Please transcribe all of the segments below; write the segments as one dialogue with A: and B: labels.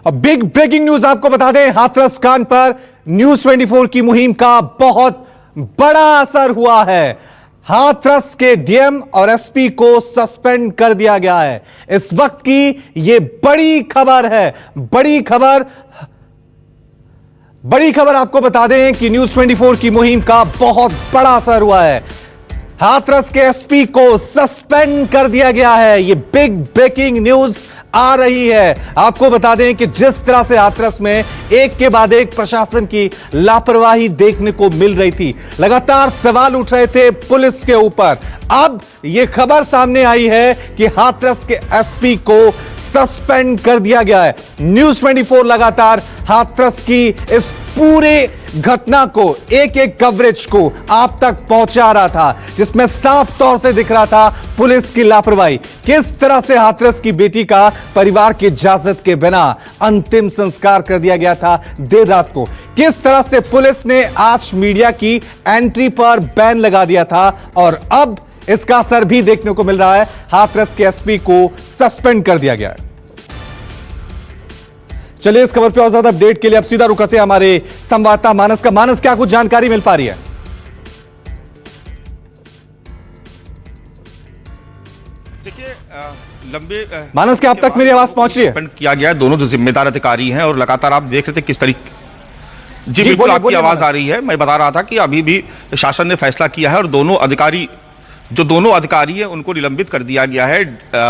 A: और big breaking news आपको बता दें, हाथरस कांड पर न्यूज 24 की मुहिम का बहुत बड़ा असर हुआ है। हाथरस के डीएम और एसपी को सस्पेंड कर दिया गया है। इस वक्त की यह बड़ी खबर है। बड़ी खबर आपको बता दें कि न्यूज 24 की मुहिम का बहुत बड़ा असर हुआ है। हाथरस के एसपी को सस्पेंड कर दिया गया है। यह बिग ब्रेकिंग न्यूज आ रही है। आपको बता दें कि जिस तरह से हाथरस में एक के बाद एक प्रशासन की लापरवाही देखने को मिल रही थी, लगातार सवाल उठ रहे थे पुलिस के ऊपर। अब यह खबर सामने आई है कि हाथरस के एसपी को सस्पेंड कर दिया गया है। न्यूज 24 लगातार हाथरस की इस पूरे घटना को, एक एक कवरेज को आप तक पहुंचा रहा था, जिसमें साफ तौर से दिख रहा था पुलिस की लापरवाही। किस तरह से हाथरस की बेटी का परिवार की इजाजत के बिना अंतिम संस्कार कर दिया गया था देर रात को। किस तरह से पुलिस ने आज मीडिया की एंट्री पर बैन लगा दिया था और अब इसका असर भी देखने को मिल रहा है। हाथरस के एसपी को सस्पेंड कर दिया गया है। चलिए इस खबर पे और ज्यादा अपडेट के लिए अब सीधा रुक करते हैं हमारे संवाददाता मानस का। मानस, क्या कुछ जानकारी मिल पा रही है?
B: देखिए, लंबे
A: मानस, क्या अब तक मेरी आवाज पहुंच रही है?
B: किया गया, दोनों जो जिम्मेदार अधिकारी हैं और लगातार आप देख रहे थे किस तरीके। जी बिल्कुल, आपकी आवाज आ रही है। मैं बता रहा था कि अभी भी शासन ने फैसला किया है और दोनों अधिकारी हैं उनको निलंबित कर दिया गया है।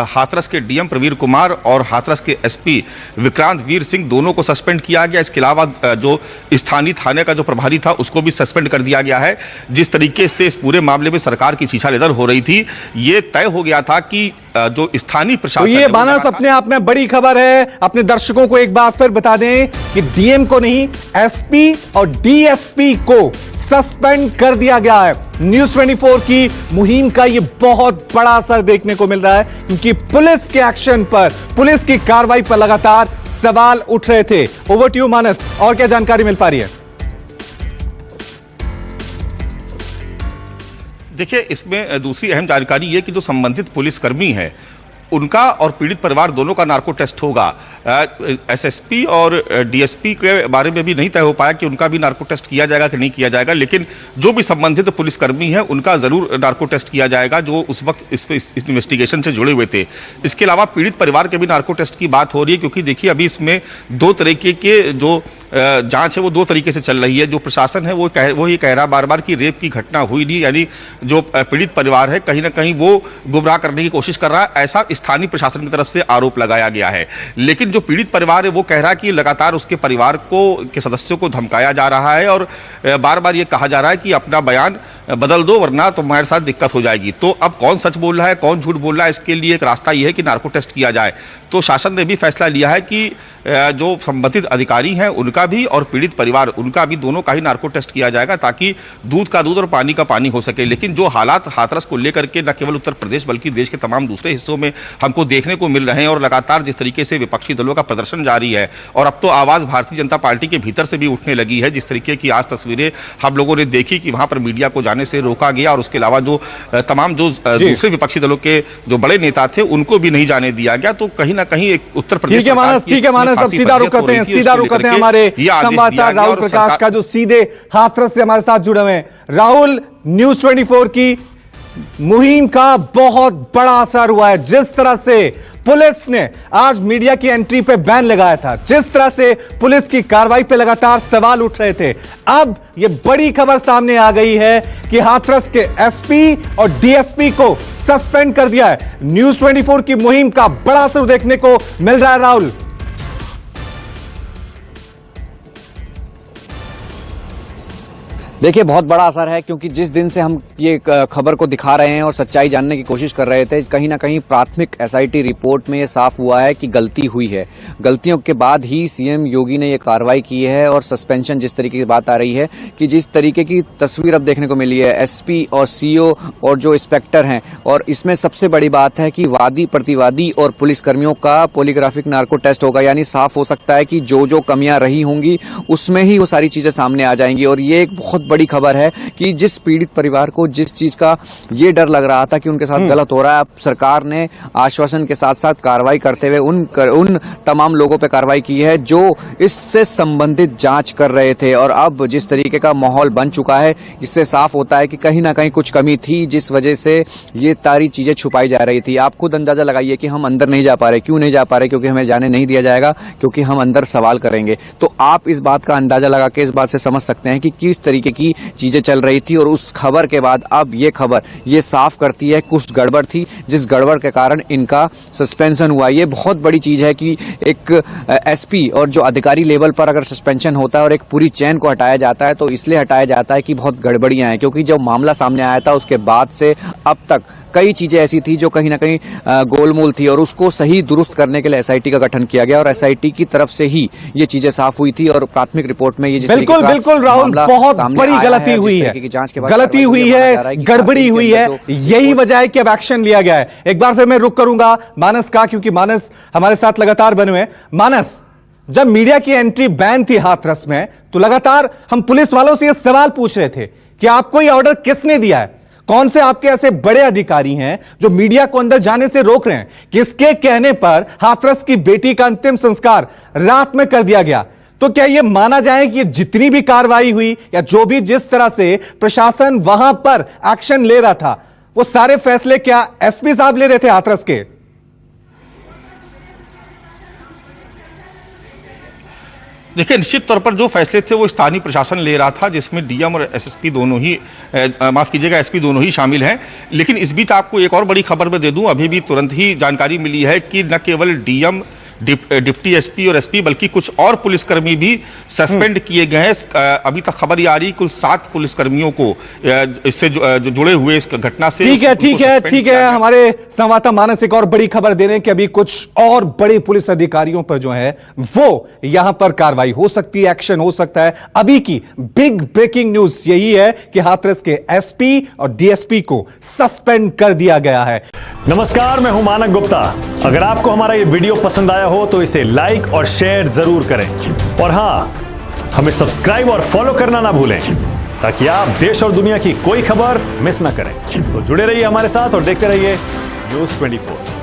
B: हाथरस के डीएम प्रवीर कुमार और हाथरस के एसपी विक्रांत वीर सिंह, दोनों को सस्पेंड किया गया। इसके अलावा जो स्थानीय थाने का जो प्रभारी था उसको भी सस्पेंड कर दिया गया है। जिस तरीके से इस पूरे मामले में सरकार की छीछालेदर हो रही थी, ये तय हो गया था कि जो स्थानीय प्रशासन,
A: तो ये मानस अपने आप में बड़ी खबर है। अपने दर्शकों को एक बार फिर बता दें कि डीएम को नहीं, एसपी और डीएसपी को सस्पेंड कर दिया गया है। न्यूज 24 की मुहिम का यह बहुत बड़ा असर देखने को मिल रहा है, क्योंकि पुलिस के एक्शन पर, पुलिस की कार्रवाई पर लगातार सवाल उठ रहे थे। ओवर टू यू मानस, और क्या जानकारी मिल पा रही है?
B: देखिए, इसमें दूसरी अहम जानकारी ये कि जो संबंधित पुलिसकर्मी है उनका और पीड़ित परिवार दोनों का नार्को टेस्ट होगा। एसएसपी और डीएसपी के बारे में भी नहीं तय हो पाया कि उनका भी नार्को टेस्ट किया जाएगा कि नहीं किया जाएगा, लेकिन जो भी संबंधित पुलिसकर्मी है उनका जरूर नार्को टेस्ट किया जाएगा जो उस वक्त इस इन्वेस्टिगेशन से जुड़े हुए थे। इसके अलावा पीड़ित परिवार के भी नार्को टेस्ट की बात हो रही है, क्योंकि देखिए अभी इसमें दो तरीके के जो जांच है वो दो तरीके से चल रही है। जो प्रशासन है वो ये कह रहा बार बार कि रेप की घटना हुई नहीं, यानी जो पीड़ित परिवार है कहीं ना कहीं वो गुमराह करने की कोशिश कर रहा है, ऐसा स्थानीय प्रशासन की तरफ से आरोप लगाया गया है। लेकिन जो पीड़ित परिवार है वो कह रहा है कि लगातार उसके परिवार के सदस्यों को धमकाया जा रहा है और बार बार ये कहा जा रहा है कि अपना बयान बदल दो वरना तुम्हारे साथ दिक्कत हो जाएगी। तो अब कौन सच बोल रहा है कौन झूठ बोल रहा है, इसके लिए एक रास्ता यह है कि नार्को टेस्ट किया जाए। तो शासन ने भी फैसला लिया है कि जो संबंधित अधिकारी हैं उनका भी और पीड़ित परिवार उनका भी, दोनों का ही नार्को टेस्ट किया जाएगा, ताकि दूध का दूध और पानी का पानी हो सके। लेकिन जो हालात हाथरस को लेकर के न केवल उत्तर प्रदेश बल्कि देश के तमाम दूसरे हिस्सों में हमको देखने को मिल रहे हैं और लगातार जिस तरीके से विपक्षी दलों का प्रदर्शन जारी है और अब तो आवाज भारतीय जनता पार्टी के भीतर से भी उठने लगी है। जिस तरीके की आज तस्वीरें हम लोगों ने देखी कि वहां पर मीडिया को जाने से रोका गया और उसके अलावा जो तमाम जो दूसरे विपक्षी दलों के जो बड़े नेता थे उनको भी नहीं जाने दिया गया। तो कहीं ना कहीं एक उत्तर प्रदेश,
A: ठीक है मानस, अब सीधा रुक करते हैं हमारे संवाददाता राहुल प्रकाश का, जो सीधे हाथरस से हमारे साथ जुड़े हुए हैं। राहुल, न्यूज 24 की मुहिम का बहुत बड़ा असर हुआ है। जिस तरह से पुलिस ने आज मीडिया की एंट्री पे बैन लगाया था, जिस तरह से पुलिस की कार्रवाई पे लगातार सवाल उठ रहे थे, अब यह बड़ी खबर सामने आ गई है कि हाथरस के एसपी और डीएसपी को सस्पेंड कर दिया है। न्यूज 24 की मुहिम का बड़ा असर देखने को मिल रहा है। राहुल,
C: देखिए, बहुत बड़ा असर है, क्योंकि जिस दिन से हम ये खबर को दिखा रहे हैं और सच्चाई जानने की कोशिश कर रहे थे, कहीं ना कहीं प्राथमिक एसआईटी रिपोर्ट में ये साफ हुआ है कि गलती हुई है। गलतियों के बाद ही सीएम योगी ने ये कार्रवाई की है और सस्पेंशन, जिस तरीके की बात आ रही है कि जिस तरीके की तस्वीर अब देखने को मिली है एसपी और सीओ और जो इंस्पेक्टर हैं, और इसमें सबसे बड़ी बात है कि वादी प्रतिवादी और पुलिसकर्मियों का पॉलीग्राफिक नार्को टेस्ट होगा। यानी साफ हो सकता है कि जो जो कमियां रही होंगी उसमें ही वो सारी चीजें सामने आ जाएंगी और ये एक बहुत बड़ी खबर है कि जिस पीड़ित परिवार को जिस चीज का ये डर लग रहा था कि उनके साथ गलत हो रहा है, अब सरकार ने आश्वासन के साथ साथ कार्रवाई करते हुए उन तमाम लोगों पे कार्रवाई की है जो इससे संबंधित जांच कर रहे थे। और अब जिस तरीके का माहौल बन चुका है, इससे साफ होता है कि कहीं ना कहीं कुछ कमी थी जिस वजह से ये सारी चीजें छुपाई जा रही थी। आप खुद अंदाजा लगाइए कि हम अंदर नहीं जा पा रहे। क्यों नहीं जा पा रहे? क्योंकि हमें जाने नहीं दिया जाएगा, क्योंकि हम अंदर सवाल करेंगे। तो आप इस बात का अंदाजा लगा के इस बात से समझ सकते हैं कि किस तरीके की चीजें चल रही थी। और उस खबर के बाद अब ये खबर ये साफ करती है कुछ गड़बड़ थी, जिस गड़बड़ के कारण इनका सस्पेंशन हुआ। ये बहुत बड़ी चीज है कि एक एसपी और जो अधिकारी लेवल पर अगर सस्पेंशन होता है और एक पूरी चेन को हटाया जाता है तो इसलिए हटाया जाता है कि बहुत गड़बड़ियां हैं। क्योंकि जब मामला सामने आया था उसके बाद से अब तक कई चीजें ऐसी थी जो कहीं ना कहीं गोलमोल थी और उसको सही दुरुस्त करने के लिए एसआईटी का गठन किया गया और एसआईटी की तरफ से ही ये चीजें साफ हुई थी। और प्राथमिक रिपोर्ट में ये
A: बिल्कुल बिल्कुल राहुल, बहुत बड़ी गलती हुई है, गलती हुई है, गड़बड़ी हुई है, यही वजह है कि अब एक्शन लिया गया है। एक बार फिर मैं रुक करूंगा मानस का, क्योंकि मानस हमारे साथ लगातार बने हुए हैं। मानस, जब मीडिया की एंट्री बैन थी हाथरस में तो लगातार हम पुलिस वालों से यह सवाल पूछ रहे थे कि आपको यह ऑर्डर किसने दिया है? कौन से आपके ऐसे बड़े अधिकारी हैं जो मीडिया को अंदर जाने से रोक रहे हैं? किसके कहने पर हाथरस की बेटी का अंतिम संस्कार रात में कर दिया गया? तो क्या यह माना जाए कि जितनी भी कार्रवाई हुई या जो भी जिस तरह से प्रशासन वहां पर एक्शन ले रहा था, वो सारे फैसले क्या एसपी साहब ले रहे थे हाथरस के?
B: देखिए, निश्चित तौर पर जो फैसले थे वो स्थानीय प्रशासन ले रहा था, जिसमें डीएम और एसएसपी दोनों ही माफ कीजिएगा एसपी दोनों ही शामिल हैं। लेकिन इस बीच आपको एक और बड़ी खबर मैं दे दूं, अभी भी तुरंत ही जानकारी मिली है कि न केवल डीएम डिप्टी एसपी और एसपी बल्कि कुछ और पुलिसकर्मी भी सस्पेंड किए गए हैं। अभी तक खबर आ रही कुल 7 पुलिसकर्मियों को इससे जो जुड़े हुए इस घटना से।
A: ठीक है। हमारे संवाददाता मानस एक और बड़ी खबर दे रहे हैं कि अभी कुछ और बड़े पुलिस अधिकारियों पर जो है वो यहां पर कार्रवाई हो सकती है, एक्शन हो सकता है। अभी की बिग ब्रेकिंग न्यूज यही है कि हाथरस के एसपी और डीएसपी को सस्पेंड कर दिया गया है।
D: नमस्कार, मैं हूं मानक गुप्ता। अगर आपको हमारा ये वीडियो पसंद आया हो तो इसे लाइक और शेयर जरूर करें और हां, हमें सब्सक्राइब और फॉलो करना ना भूलें ताकि आप देश और दुनिया की कोई खबर मिस ना करें। तो जुड़े रहिए हमारे साथ और देखते रहिए न्यूज़ 24।